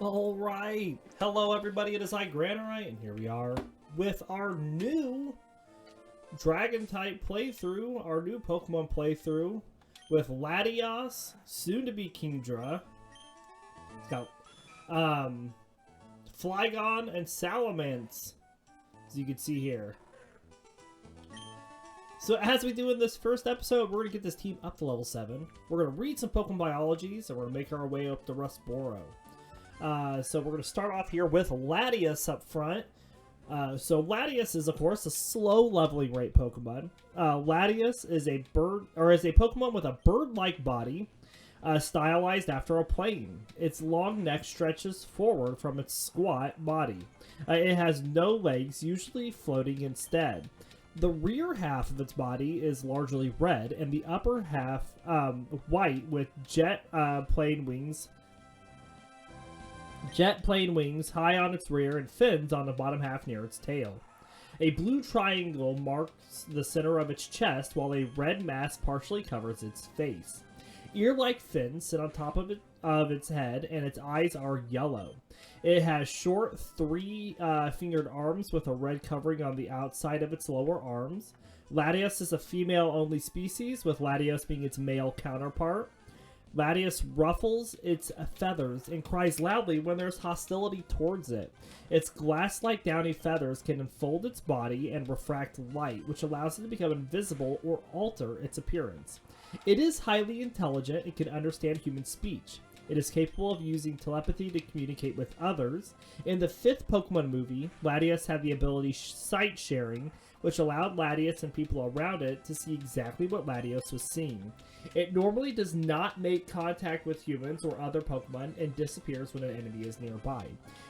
All right. Hello, everybody. It is I, Granorite, and here we are with our new Dragon-type playthrough, our new Pokemon playthrough with Latias, soon to be Kingdra. It's got Flygon and Salamence, as you can see here. So as we do in this first episode, we're going to get this team up to level 7. We're going to read some Pokemon biologies, and we're going to make our way up to Rustboro. So we're going to start off here with Latias up front. So Latias is, of course, a slow leveling rate Pokemon. Latias is a Pokemon with a bird-like body, stylized after a plane. Its long neck stretches forward from its squat body. It has no legs, usually floating instead. The rear half of its body is largely red, and the upper half white with jet plane wings high on its rear and fins on the bottom half near its tail. A blue triangle marks the center of its chest, while a red mask partially covers its face. Ear-like fins sit on top of its head, and its eyes are yellow. It has short, three-fingered arms with a red covering on the outside of its lower arms. Latias is a female-only species, with Latios being its male counterpart. Latias ruffles its feathers and cries loudly when there's hostility towards it. Its glass-like downy feathers can enfold its body and refract light, which allows it to become invisible or alter its appearance. It is highly intelligent and can understand human speech. It is capable of using telepathy to communicate with others. In the 5th Pokemon movie, Latias had the ability sight sharing, which allowed Latias and people around it to see exactly what Latios was seeing. It normally does not make contact with humans or other Pokemon and disappears when an enemy is nearby.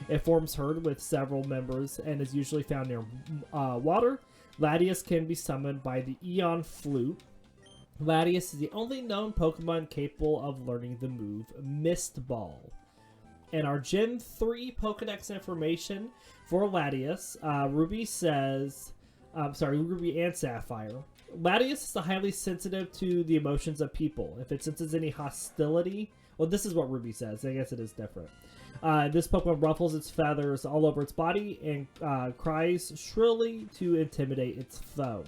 It forms herd with several members and is usually found near water. Latias can be summoned by the Eon Flute. Latias is the only known Pokemon capable of learning the move Mist Ball. And our Gen 3 Pokedex information for Latias, Ruby and Sapphire. Latias is highly sensitive to the emotions of people. If it senses any hostility, well, this is what Ruby says. I guess it is different. This Pokemon ruffles its feathers all over its body and cries shrilly to intimidate its foe.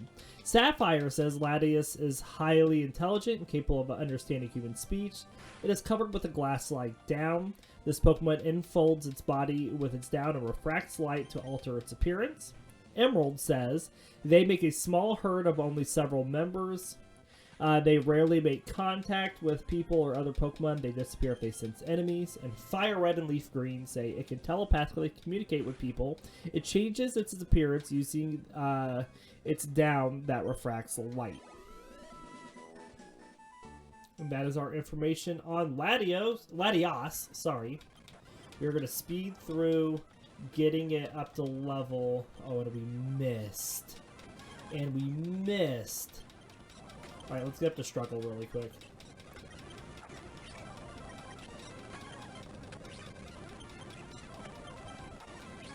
Sapphire says Latias is highly intelligent and capable of understanding human speech. It is covered with a glass-like down. This Pokemon enfolds its body with its down and refracts light to alter its appearance. Emerald says they make a small herd of only several members. They rarely make contact with people or other Pokemon. They disappear if they sense enemies. And Fire Red and Leaf Green say it can telepathically communicate with people. It changes its appearance using its down that refracts light. And that is our information on Latias. We're going to speed through getting it up to level... Oh, and we missed. Alright, let's get up to struggle really quick.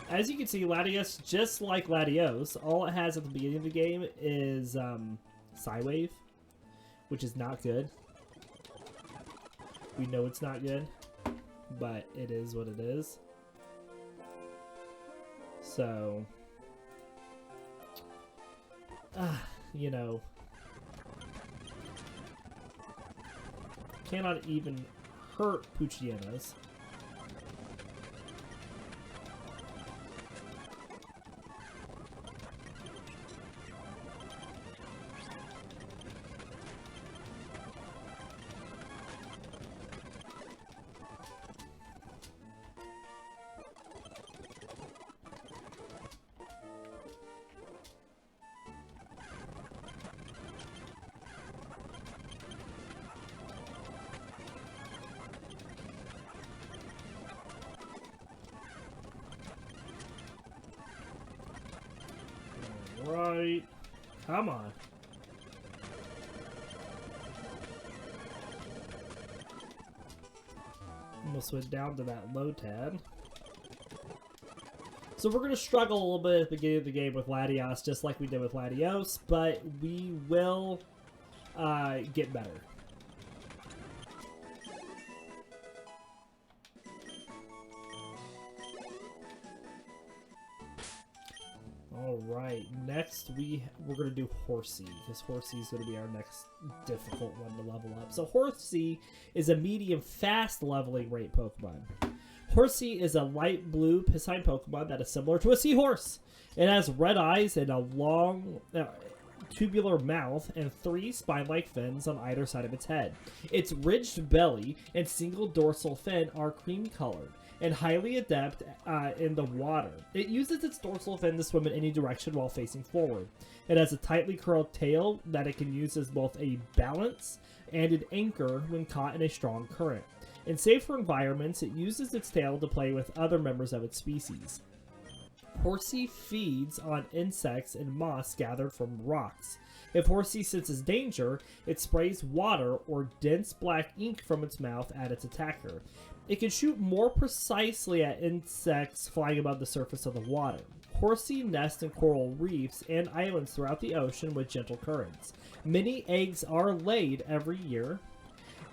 As you can see, Latias, just like Latios, all it has at the beginning of the game is Psywave, which is not good. We know it's not good, but it is what it is. So, you know, cannot even hurt Poochyenas. Right. Come on. Almost went down to that Lotad. So we're going to struggle a little bit at the beginning of the game with Latias, just like we did with Latios, but we will get better. right, next we're gonna do Horsea, because Horsea is gonna be our next difficult one to level up. So Horsea is a medium fast leveling rate Pokemon. Horsea is a light blue piscine Pokemon that is similar to a seahorse. It has red eyes and a long tubular mouth and 3 spine-like fins on either side of its head. Its ridged belly and single dorsal fin are cream-colored and highly adept in the water. It uses its dorsal fin to swim in any direction while facing forward. It has a tightly curled tail that it can use as both a balance and an anchor when caught in a strong current. In safer environments, it uses its tail to play with other members of its species. Horsea feeds on insects and moss gathered from rocks. If Horsea senses danger, it sprays water or dense black ink from its mouth at its attacker. It can shoot more precisely at insects flying above the surface of the water. Horsea nests in coral reefs and islands throughout the ocean with gentle currents. Many eggs are laid every year,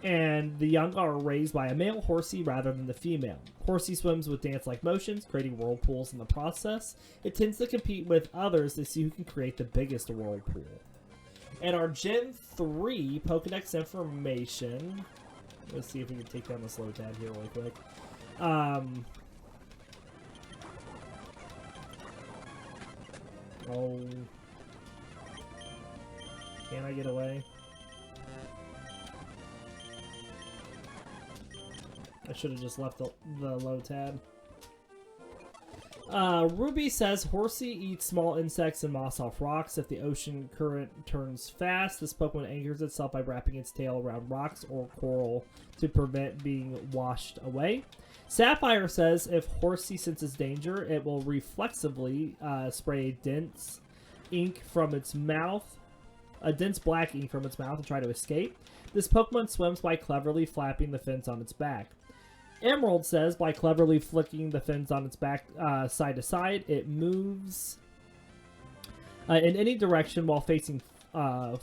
and the young are raised by a male Horsea rather than the female. Horsea swims with dance-like motions, creating whirlpools in the process. It tends to compete with others to see who can create the biggest whirlpool. And our Gen 3 Pokedex information... Let's see if we can take down this Lotad here really quick. Oh. Can I get away? I should have just left the Lotad. Ruby says Horsea eats small insects and moss off rocks. If the ocean current turns fast, this Pokemon anchors itself by wrapping its tail around rocks or coral to prevent being washed away. Sapphire says if Horsea senses danger, it will reflexively spray a dense ink from its mouth, a dense black ink from its mouth, and try to escape. This Pokemon swims by cleverly flapping the fins on its back. Emerald says by cleverly flicking the fins on its back side to side, it moves in any direction while facing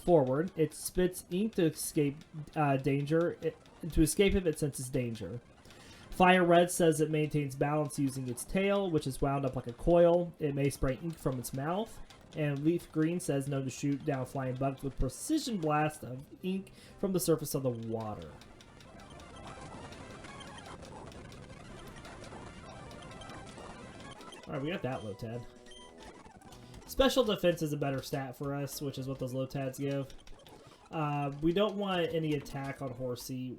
forward. It spits ink to escape to escape if it senses danger. Fire Red says it maintains balance using its tail, which is wound up like a coil. It may spray ink from its mouth. And Leaf Green says known to shoot down flying bugs with precision blast of ink from the surface of the water. Alright, we got that Lotad. Special defense is a better stat for us, which is what those Lotads give. We don't want any attack on Horsea,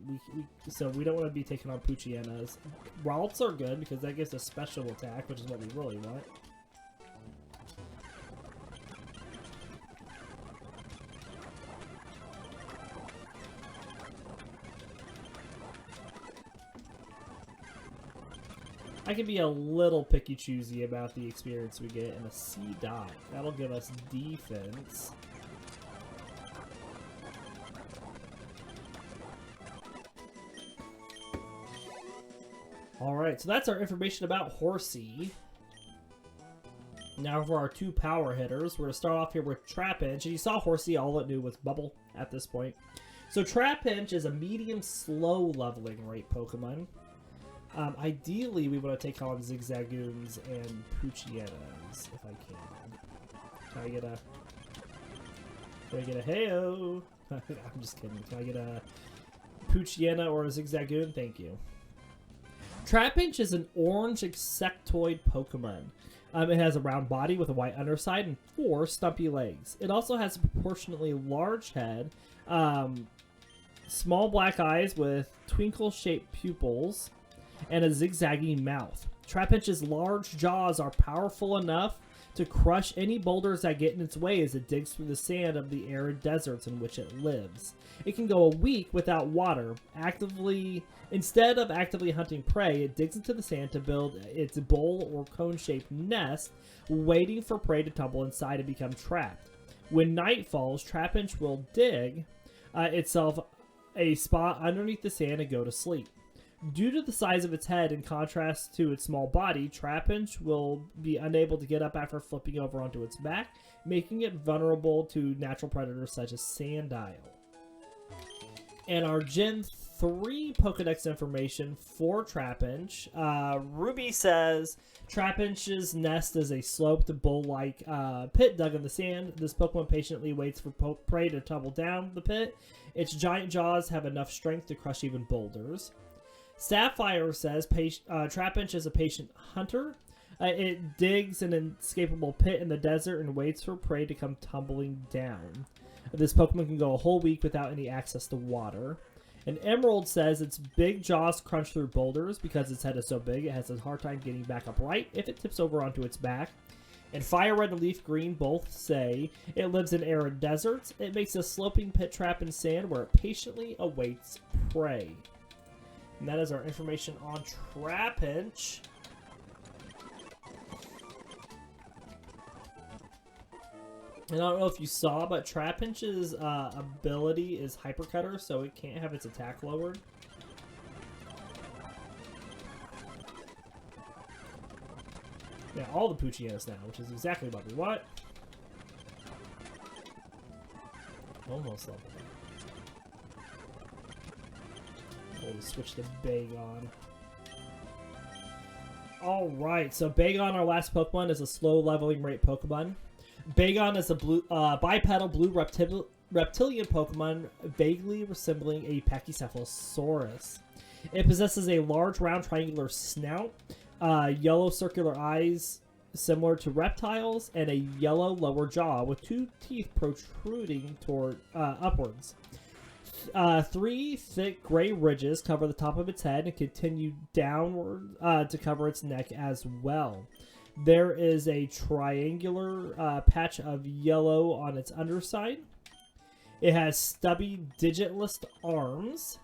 so we don't want to be taking on Poochyenas. Ralts are good because that gives us special attack, which is what we really want. I can be a little picky-choosy about the experience we get in a C-Dot. That'll give us defense. Alright, so that's our information about Horsea. Now for our 2 power hitters, we're going to start off here with Trapinch. And you saw Horsea, all it knew was Bubble at this point. So Trapinch is a medium slow leveling rate Pokemon. Ideally, we want to take on Zigzagoons and Poochyenas, if I can. Can I get a Heyo? I'm just kidding. Can I get a Poochyenna or a Zigzagoon? Thank you. Trapinch is an orange insectoid Pokemon. It has a round body with a white underside and 4 stumpy legs. It also has a proportionately large head, small black eyes with twinkle-shaped pupils, and a zigzaggy mouth. Trapinch's large jaws are powerful enough to crush any boulders that get in its way as it digs through the sand of the arid deserts in which it lives. It can go a week without water. Instead of actively hunting prey, it digs into the sand to build its bowl or cone-shaped nest, waiting for prey to tumble inside and become trapped. When night falls, Trapinch will dig itself a spot underneath the sand and go to sleep. Due to the size of its head in contrast to its small body, Trapinch will be unable to get up after flipping over onto its back, making it vulnerable to natural predators such as Sandile. And our Gen 3 Pokedex information for Trapinch. Ruby says Trapinch's nest is a sloped bowl-like pit dug in the sand. This Pokemon patiently waits for prey to tumble down the pit. Its giant jaws have enough strength to crush even boulders. Sapphire says Trapinch is a patient hunter. It digs an inescapable pit in the desert and waits for prey to come tumbling down. This Pokemon can go a whole week without any access to water. And Emerald says its big jaws crunch through boulders because its head is so big it has a hard time getting back upright if it tips over onto its back. And Fire Red and Leaf Green both say it lives in arid deserts. It makes a sloping pit trap in sand where it patiently awaits prey. And that is our information on Trapinch. And I don't know if you saw, but Trapinch's ability is Hypercutter, so it can't have its attack lowered. Yeah, all the Poochyens now, which is exactly what we want. Almost level up. We'll switch to Bagon. Alright, so Bagon, our last Pokemon, is a slow leveling rate Pokemon. Bagon is a bipedal blue reptilian Pokemon vaguely resembling a Pachycephalosaurus. It possesses a large, round, triangular snout, yellow circular eyes similar to reptiles, and a yellow lower jaw with 2 teeth protruding toward upwards. 3 thick gray ridges cover the top of its head and continue downward to cover its neck as well. There is a triangular patch of yellow on its underside. It has stubby, digitless arms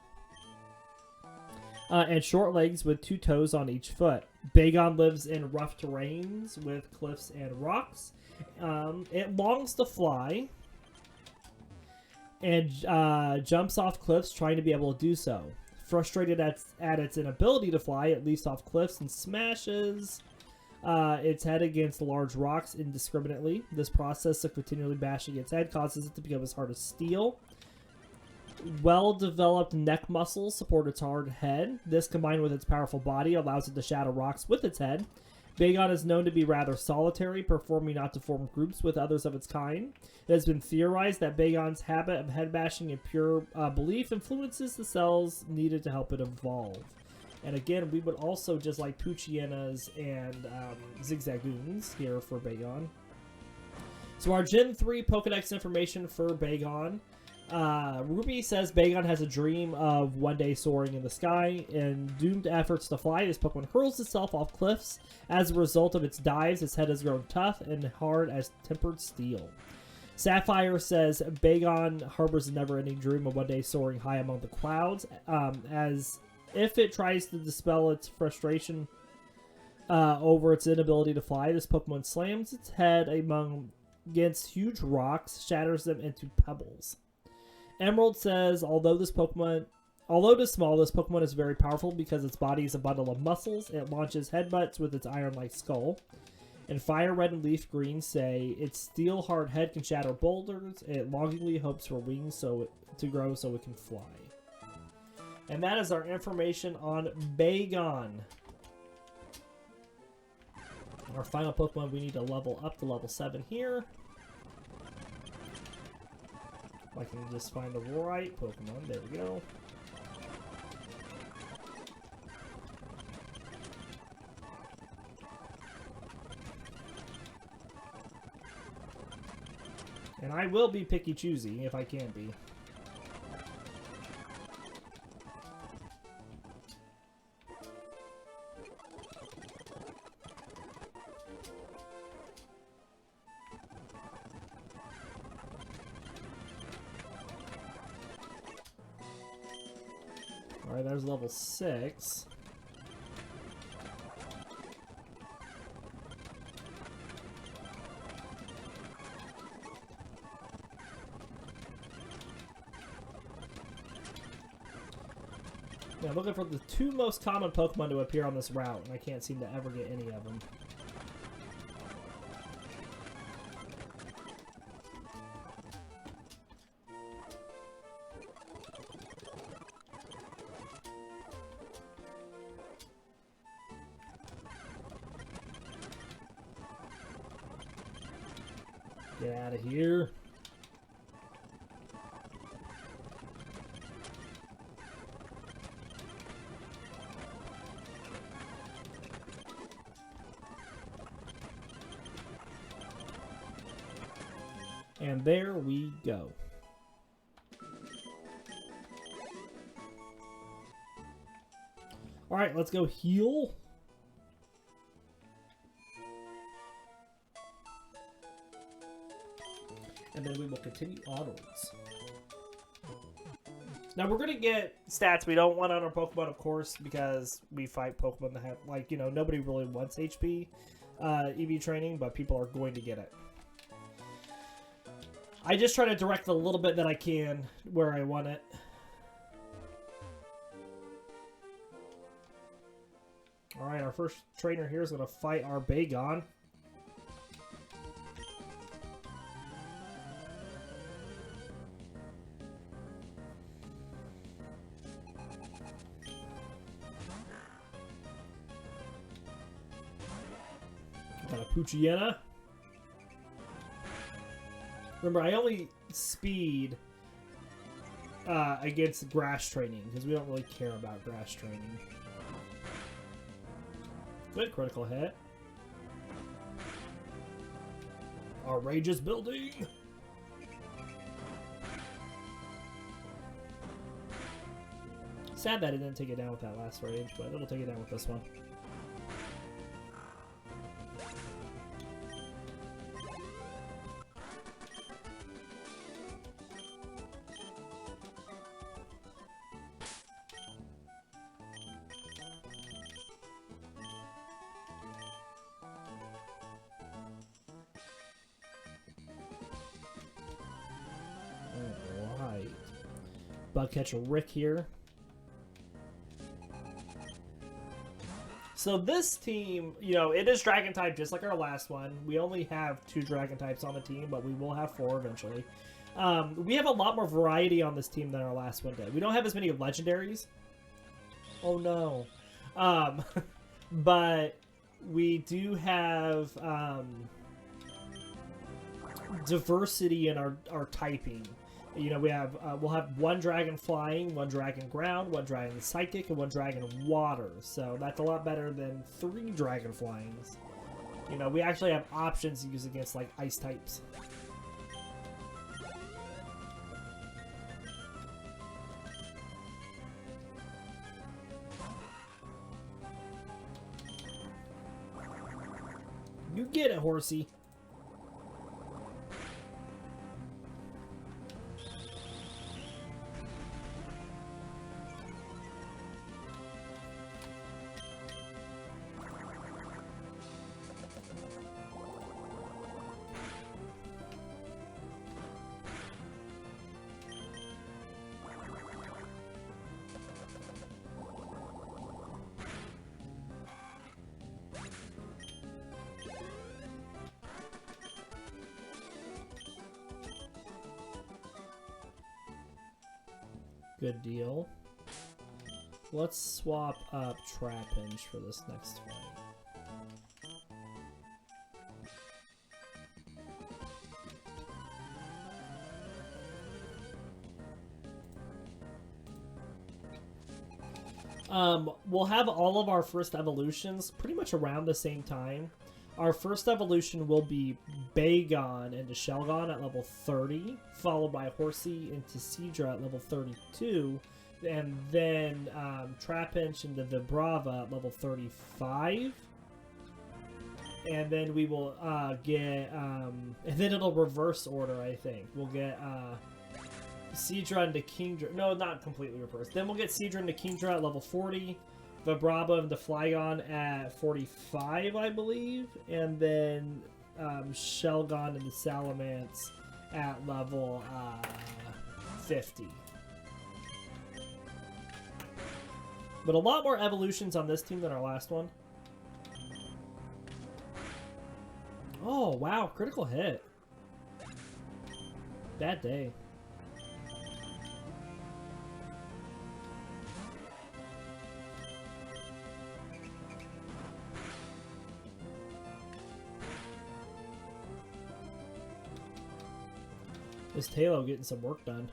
and short legs with 2 toes on each foot. Bagon lives in rough terrains with cliffs and rocks. It longs to fly and jumps off cliffs trying to be able to do so. Frustrated at its inability to fly, it leaps off cliffs and smashes its head against large rocks indiscriminately. This process of continually bashing its head causes it to become as hard as steel. Well-developed neck muscles support its hard head. This, combined with its powerful body, allows it to shatter rocks with its head. Bagon is known to be rather solitary, preferring not to form groups with others of its kind. It has been theorized that Bagon's habit of head bashing and pure belief influences the cells needed to help it evolve. And again, we would also just like Poochyenas and Zigzagoons here for Bagon. So our Gen 3 Pokedex information for Bagon. Ruby says Bagon has a dream of one day soaring in the sky. In doomed efforts to fly, this Pokemon hurls itself off cliffs. As a result of its dives, its head has grown tough and hard as tempered steel. Sapphire says Bagon harbors a never-ending dream of one day soaring high among the clouds. As if it tries to dispel its frustration over its inability to fly, this Pokemon slams its head against huge rocks, shatters them into pebbles. Emerald says, although it is small, this Pokemon is very powerful because its body is a bundle of muscles. It launches headbutts with its iron-like skull. And Fire Red and Leaf Green say its steel-hard head can shatter boulders. It longingly hopes for wings to grow so it can fly. And that is our information on Bagon. Our final Pokemon, we need to level up to level 7 here. If I can just find the right Pokemon. There we go. And I will be picky-choosy if I can be. Alright, there's level 6. Yeah, I'm looking for the 2 most common Pokemon to appear on this route, and I can't seem to ever get any of them. Get out of here. And there we go. All right, let's go heal. And then we will continue onwards. Now we're going to get stats we don't want on our Pokemon, of course, because we fight Pokemon that have, like, you know, nobody really wants HP EV training, but people are going to get it. I just try to direct a little bit that I can where I want it. Alright, our first trainer here is going to fight our Bagon. Got a Poochyena. Remember, I only speed against grass training, because we don't really care about grass training. Good critical hit. Our rage is building. Sad that it didn't take it down with that last rage, but it'll take it down with this one. Bugcatcher Rick here. So this team, you know, it is Dragon type just like our last one. We only have 2 Dragon types on the team, but we will have 4 eventually. We have a lot more variety on this team than our last one did. We don't have as many legendaries. Oh no. But we do have diversity in our typing. You know, we have we'll have 1 dragon flying, 1 dragon ground, 1 dragon psychic, and 1 dragon water. So that's a lot better than 3 dragon flyings. You know, we actually have options to use against like ice types. You get it, Horsea. Good deal. Let's swap up Trapinch for this next fight. We'll have all of our first evolutions pretty much around the same time. Our first evolution will be Bagon into Shelgon at level 30, followed by Horsea into Seadra at level 32, and then Trapinch into Vibrava at level 35. And then we will get, and then it'll reverse order, I think. We'll get Seadra into Kingdra. No, not completely reversed. Then we'll get Seadra into Kingdra at level 40. Vibrava into Flygon at 45, I believe. And then Shelgon into Salamence at level 50. But a lot more evolutions on this team than our last one. Oh, wow. Critical hit. Bad day. This Tailo getting some work done.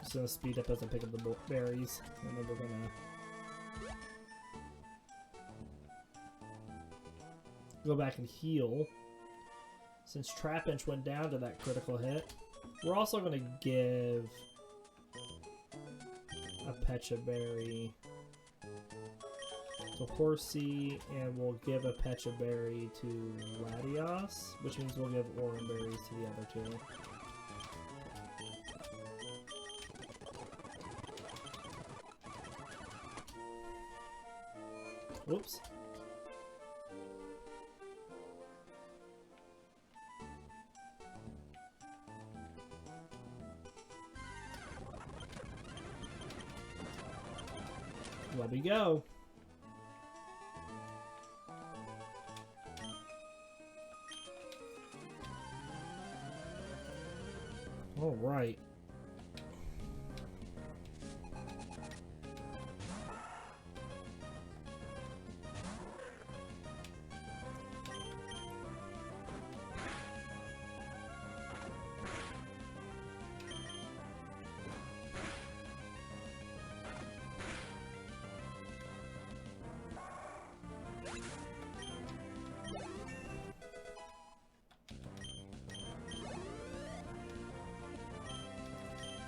Just gonna speed up as I pick up the berries, and then we're gonna go back and heal. Since Trapinch went down to that critical hit, we're also going to give a Pecha Berry to Horsea, and we'll give a Pecha Berry to Latias, which means we'll give Oran Berries to the other two. Whoops. Let me go. All right.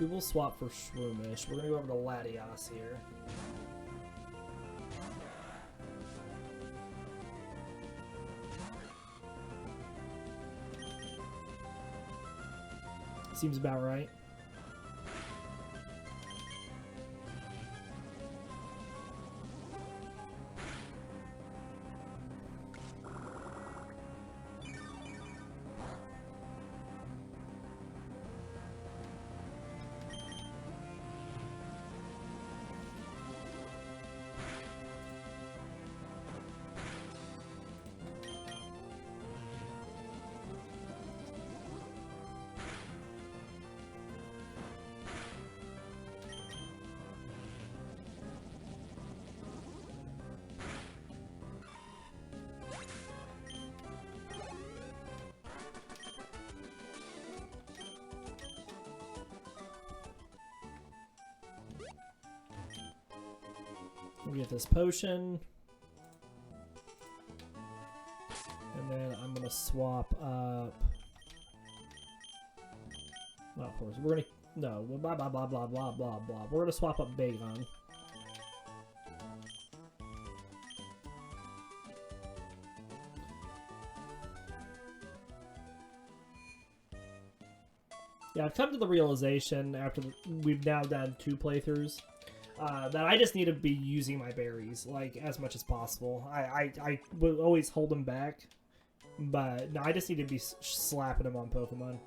We will swap for Shroomish. We're gonna go over to Latias here. Seems about right. We get this potion. And then I'm gonna swap up. Not Horsea. We're gonna blah blah blah blah blah blah blah. We're gonna swap up Bagon. Yeah, I've come to the realization after we've now done 2 playthroughs that I just need to be using my berries like as much as possible. I will always hold them back, but no, I just need to be slapping them on Pokemon.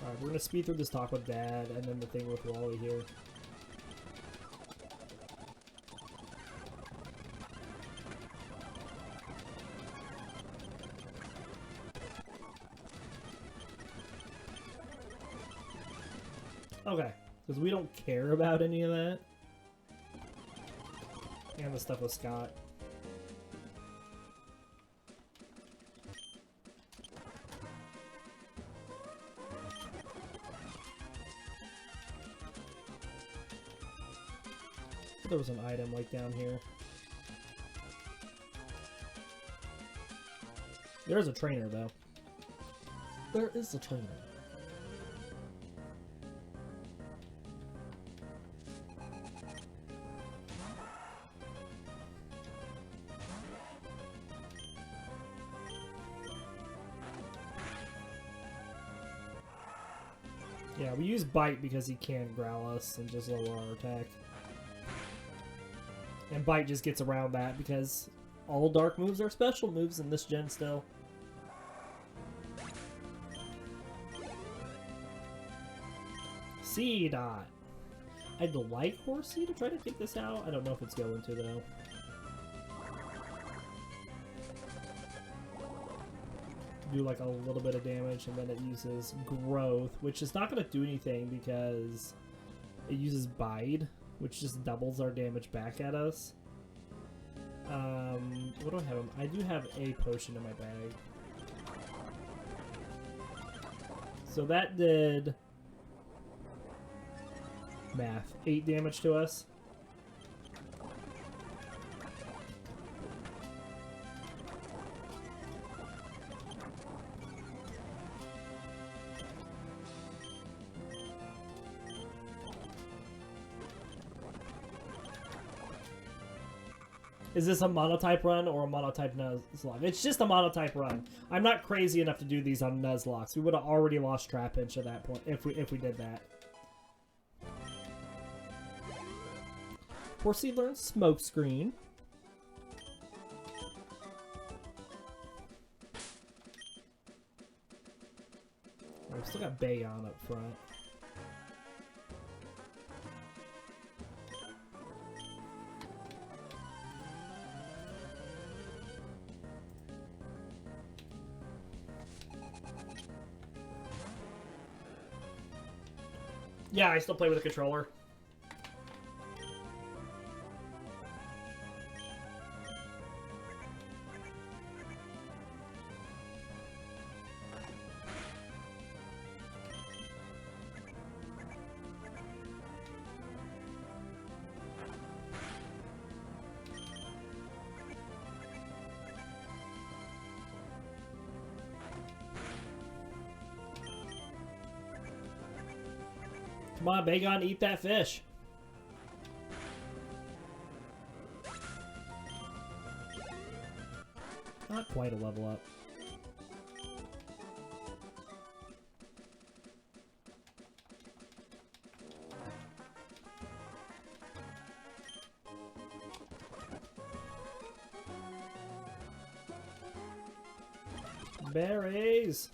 Alright, we're gonna speed through this talk with Dad and then the thing with Wally here. Okay, because we don't care about any of that. And the stuff with Scott. There was an item like down here. There's a trainer though. There is a trainer. Yeah, we use Bite because he can growl us and just lower our attack. And Bite just gets around that because all dark moves are special moves in this gen still. C-Dot. I'd like Horsea to try to take this out. I don't know if it's going to though. do like a little bit of damage, and then it uses growth, which is not going to do anything because it uses bide, which just doubles our damage back at us. What do I have? I do have a potion in my bag. So that did math 8 damage to us. Is this a monotype run or a monotype Nuzlocke? It's just a monotype run. I'm not crazy enough to do these on Nuzlocks. We would have already lost Trapinch at that point if we did that. Horsea learns Smokescreen. Oh, we still got Bagon up front. Yeah, I still play with a controller. Come on, Bagon, eat that fish. Not quite a level up. Berries.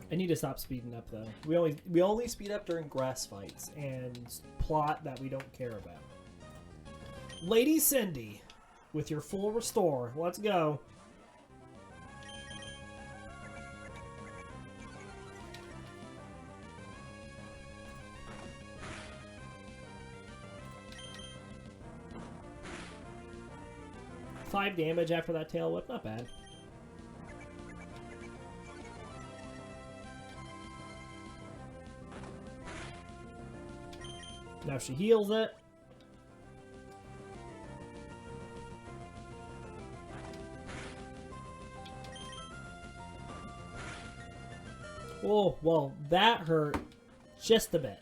I need to stop speeding up though. We only speed up during grass fights and plot that we don't care about. Lady Cindy, with your full restore. Let's go. Five damage after that tail whip, not bad. Now she heals it. Oh, well, that hurt just a bit.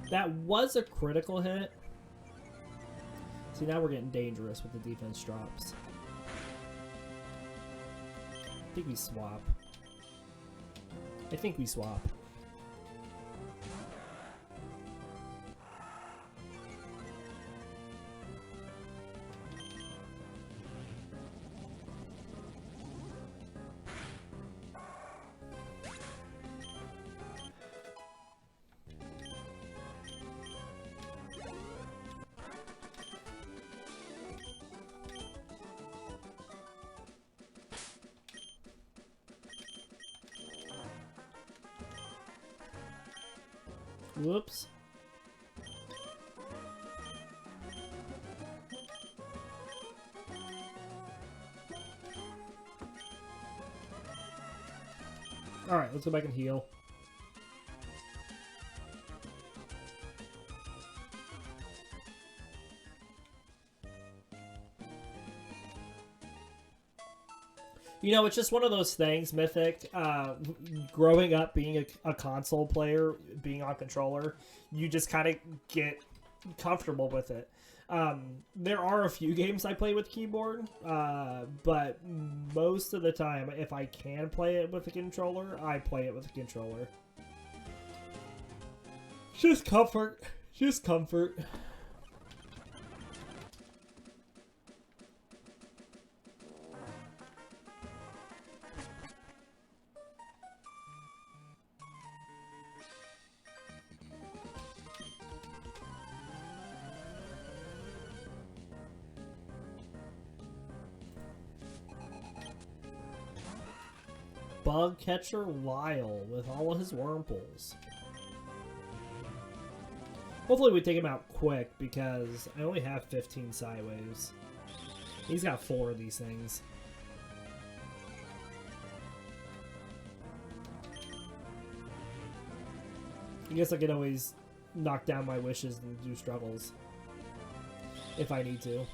That was a critical hit. See, now we're getting dangerous with the defense drops. I think we swap. I think we swap. Whoops. Alright, let's go back and heal. You know, it's just one of those things, Mythic. Growing up being a console player, being on controller, you just kind of get comfortable with it. There are a few games I play with keyboard, but most of the time, if I can play it with a controller, I play it with a controller. Just comfort. Just comfort. bug catcher Lyle with all of his Wurmples. Hopefully we take him out quick because I only have 15 Psywaves. He's got 4 of these things. I guess I can always knock down my wishes and do struggles if I need to.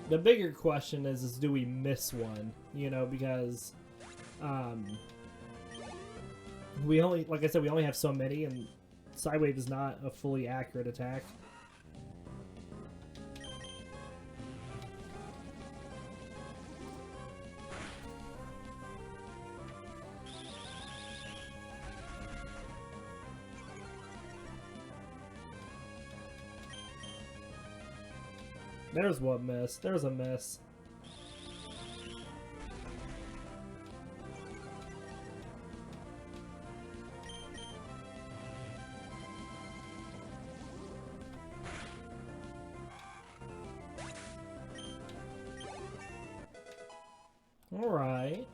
The bigger question is do we miss one? You know, because we only, like I said, we only have so many, and Psywave is not a fully accurate attack. There's one miss. There's a miss. Alright.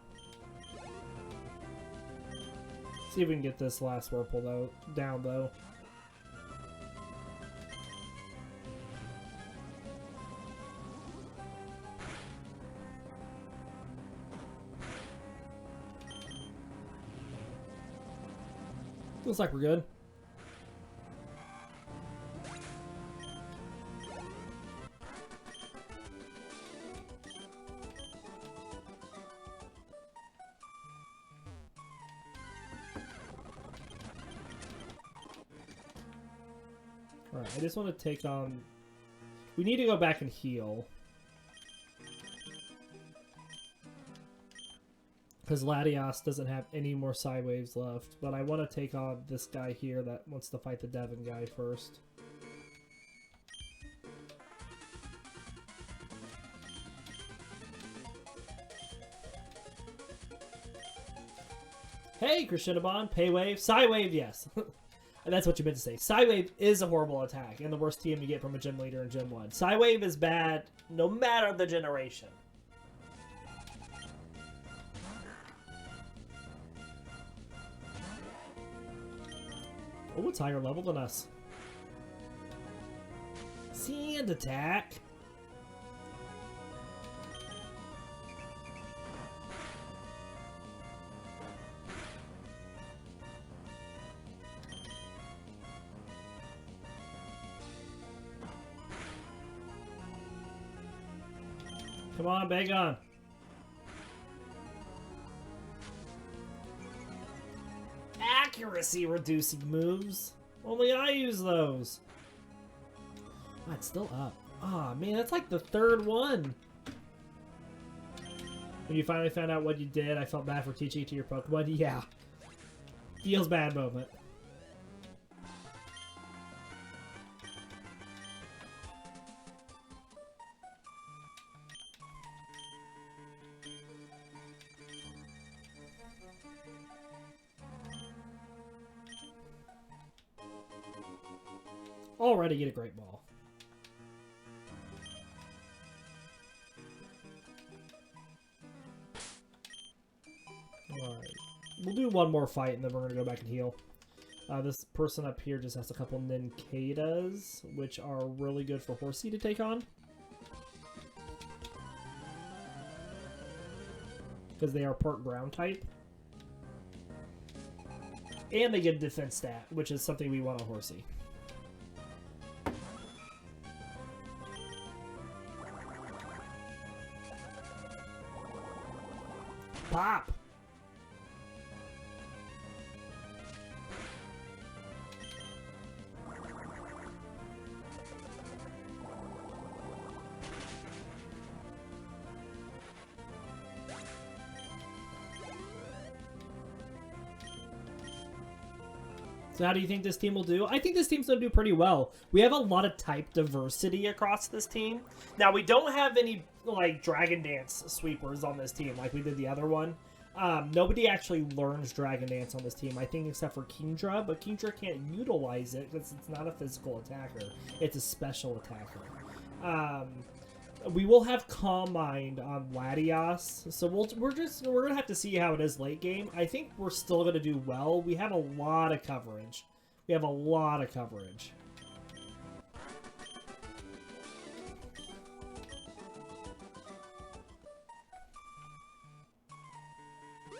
See if we can get this last Whirlpool down though. Looks like we're good. Alright, I just want to take on... We need to go back and heal. Because Latias doesn't have any more Psywaves left. But I want to take on this guy here that wants to fight the Devon guy first. Hey, Krishinabon, Paywave, Psywave, yes. That's what you meant to say. Psywave is a horrible attack and the worst TM you get from a gym leader in Gym 1. Psywave is bad no matter the generation. Oh, it's higher level than us. Sand attack. Come on, Bagon. Accuracy reducing moves. Only I use those. Oh, it's still up. Ah, oh, man, that's like the third one. When you finally found out what you did, I felt bad for teaching it to your Pokemon. Yeah. Feels bad moment. Already get a great ball. Alright. We'll do one more fight and then we're going to go back and heal. This person up here just has a couple Ninkadas, which are really good for Horsea to take on. Because they are part ground type. And they get a defense stat, which is something we want on Horsea. Pop! So how do you think this team will do? I think this team's going to do pretty well. We have a lot of type diversity across this team. Now, we don't have any, like, Dragon Dance sweepers on this team like we did the other one. Nobody actually learns Dragon Dance on this team, I think, except for Kingdra. But Kingdra can't utilize it because it's not a physical attacker. It's a special attacker. We will have Calm Mind on Latias, so we're gonna have to see how it is late game. I think we're still gonna do well. We have a lot of coverage.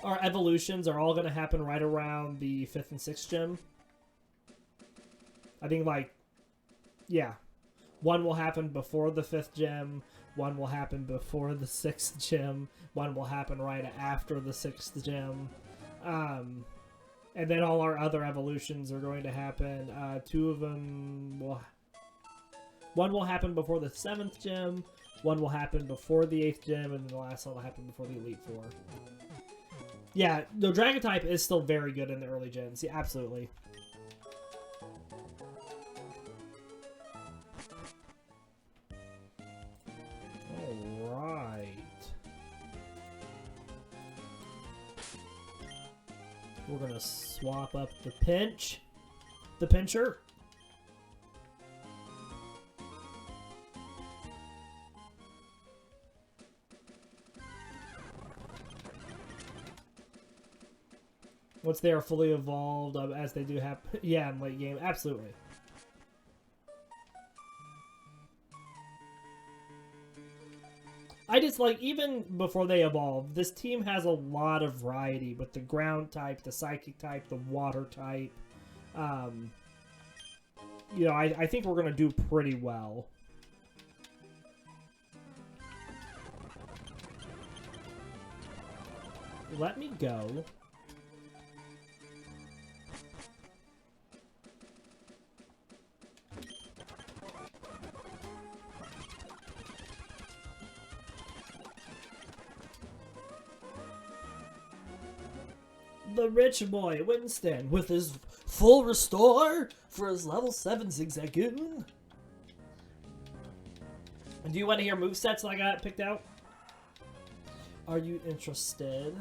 Our evolutions are all gonna happen right around the 5th and 6th gym. I think, like, yeah. One will happen before the 5th gym. One will happen before the 6th gym. One will happen right after the 6th gym. And then all our other evolutions are going to happen. Two of them will... One will happen before the 7th gym. One will happen before the 8th gym. And then the last one will happen before the Elite Four. Yeah, the Dragon type is still very good in the early gens. Yeah, absolutely. We're gonna swap up the pincher. Once they are fully evolved, as they do have, yeah, in late game, absolutely. I just, like, even before they evolve, this team has a lot of variety with the ground type, the psychic type, the water type. You know, I think we're going to do pretty well. Let me go. The rich boy, Winston, with his full restore for his level 7 Zigzagoon. Do you want to hear movesets that I got picked out? Are you interested?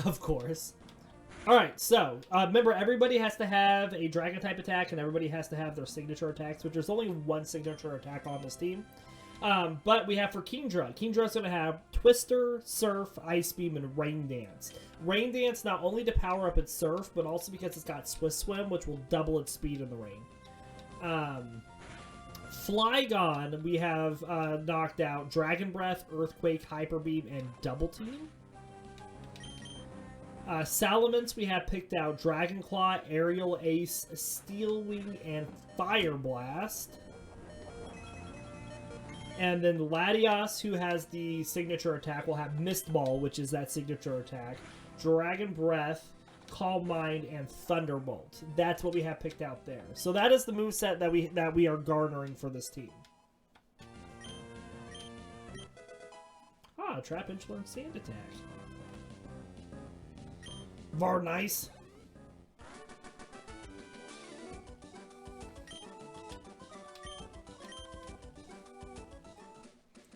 Of course. Alright, so, remember, everybody has to have a Dragon-type attack, and everybody has to have their signature attacks, which there's only one signature attack on this team. But we have for Kingdra. Kingdra's going to have Twister, Surf, Ice Beam, and Rain Dance. Rain Dance not only to power up its Surf, but also because it's got Swift Swim, which will double its speed in the rain. Flygon, we have knocked out Dragon Breath, Earthquake, Hyper Beam, and Double Team. Salamence, we have picked out Dragon Claw, Aerial Ace, Steel Wing, and Fire Blast. And then Latias, who has the signature attack, will have Mist Ball, which is that signature attack, Dragon Breath, Calm Mind, and Thunderbolt. That's what we have picked out there. So that is the moveset that we are garnering for this team. Ah, Trapinch learned Sand Attack. Var nice.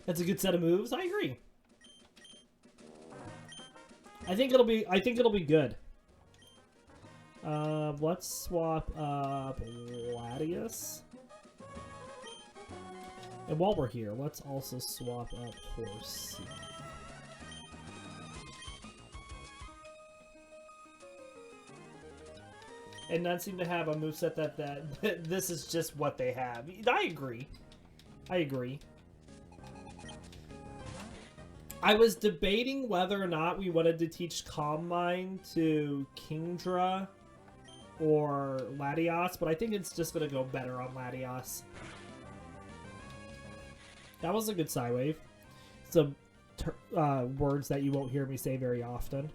That's a good set of moves. I agree. I think it'll be good. Let's swap up Latias. And while we're here, let's also swap up Horsea. And none seem to have a moveset that this is just what they have. I agree. I was debating whether or not we wanted to teach Calm Mind to Kingdra or Latias, but I think it's just going to go better on Latias. That was a good Psywave. Some words that you won't hear me say very often.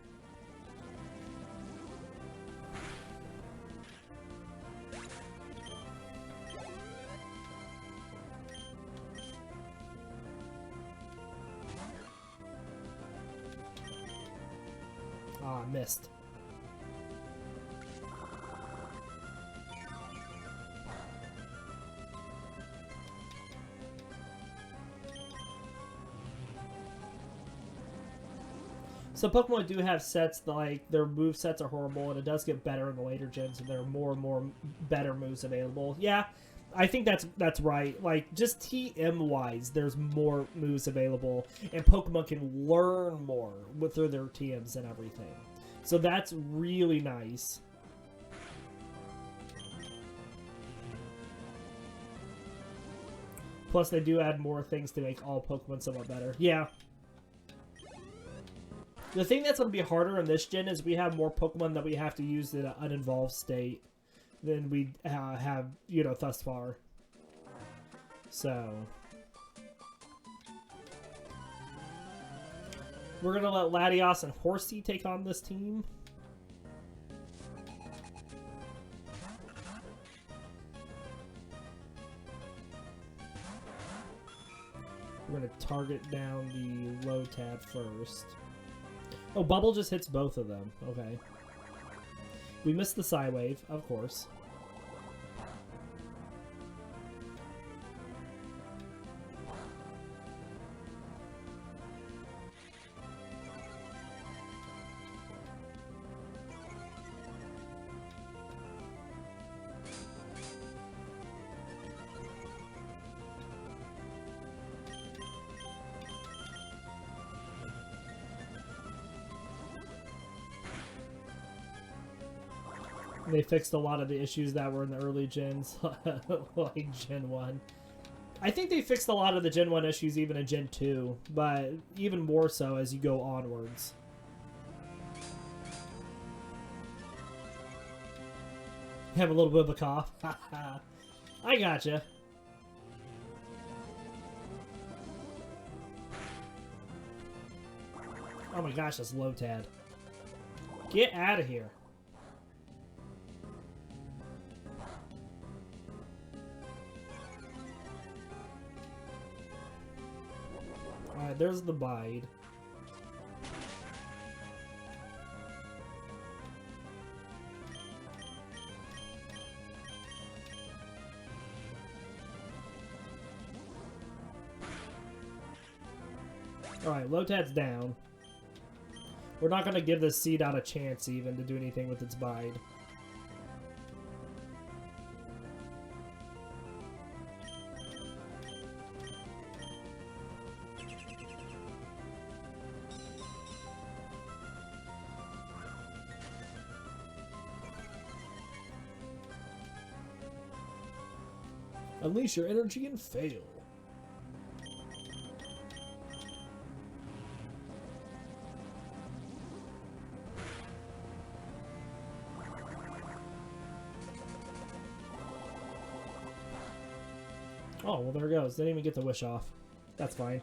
Ah, missed. So Pokemon do have sets that, like, their move sets are horrible, and it does get better in the later gens, and there are more and more better moves available. Yeah, I think that's right. Like, just TM wise, there's more moves available, and Pokemon can learn more through their TMs and everything. So that's really nice. Plus, they do add more things to make all Pokemon somewhat better. Yeah. The thing that's going to be harder in this gen is we have more Pokemon that we have to use in an uninvolved state than we have, you know, thus far. So we're going to let Latias and Horsea take on this team. We're going to target down the low tab first. Oh, Bubble just hits both of them. Okay. We missed the Psywave, of course. They fixed a lot of the issues that were in the early gens, like Gen 1. I think they fixed a lot of the Gen 1 issues even in Gen 2, but even more so as you go onwards. You have a little bit of a cough. I gotcha. Oh my gosh, that's Lotad. Get out of here. Alright, there's the Bide. Alright, Lotad's down. We're not going to give this Seed out a chance even to do anything with its Bide. Unleash your energy and fail. Oh, well, there it goes. Didn't even get the wish off. That's fine.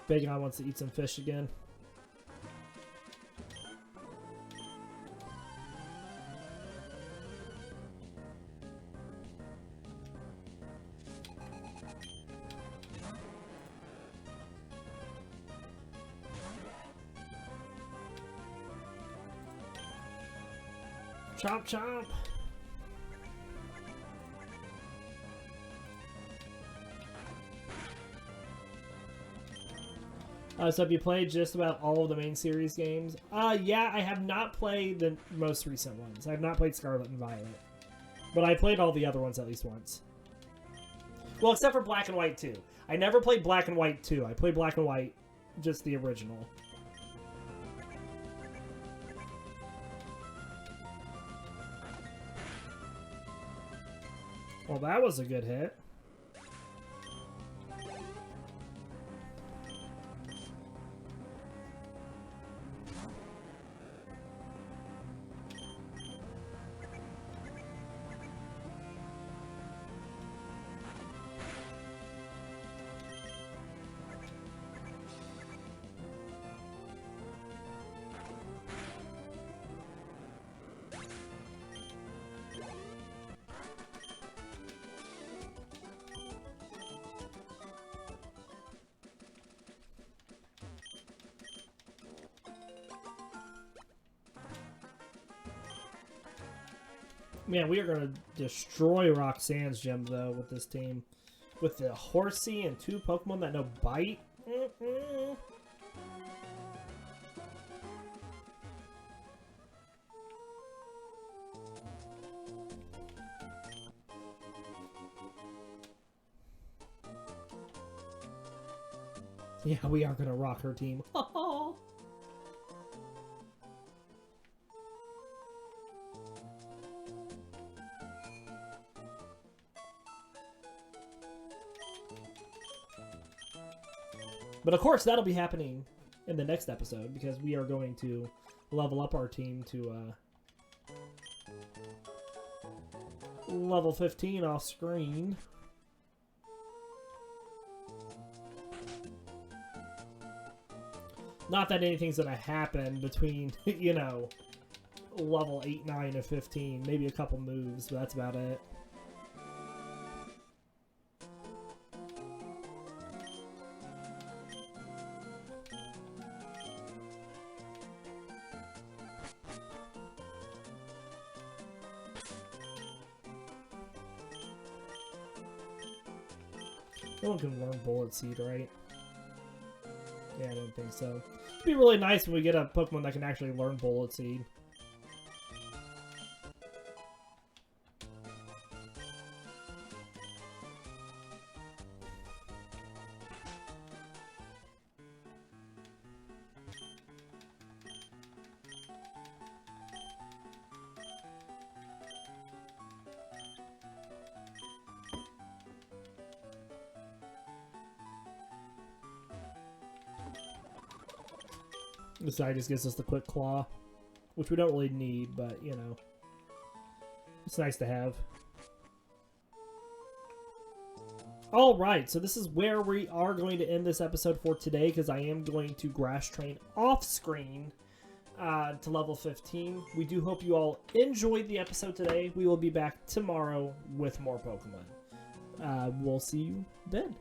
Bagon wants to eat some fish again. Chomp chomp! So have you played just about all of the main series games? Yeah, I have not played the most recent ones. I have not played Scarlet and Violet. But I played all the other ones at least once. Well, except for Black and White 2. I never played Black and White 2. I played Black and White, just the original. Well, that was a good hit. Man, we are going to destroy Roxanne's gym, though, with this team. With the Horsea and 2 Pokemon that know Bite. Yeah, we are going to rock her team. But of course, that'll be happening in the next episode because we are going to level up our team to level 15 off screen. Not that anything's going to happen between, you know, level 8, 9, and 15. Maybe a couple moves, but that's about it. No one can learn Bullet Seed, right? Yeah, I don't think so. It'd be really nice when we get a Pokemon that can actually learn Bullet Seed. This guy just gives us the Quick Claw, which we don't really need, but, you know, it's nice to have. Alright, so this is where we are going to end this episode for today, because I am going to grass train off-screen to level 15. We do hope you all enjoyed the episode today. We will be back tomorrow with more Pokemon. We'll see you then.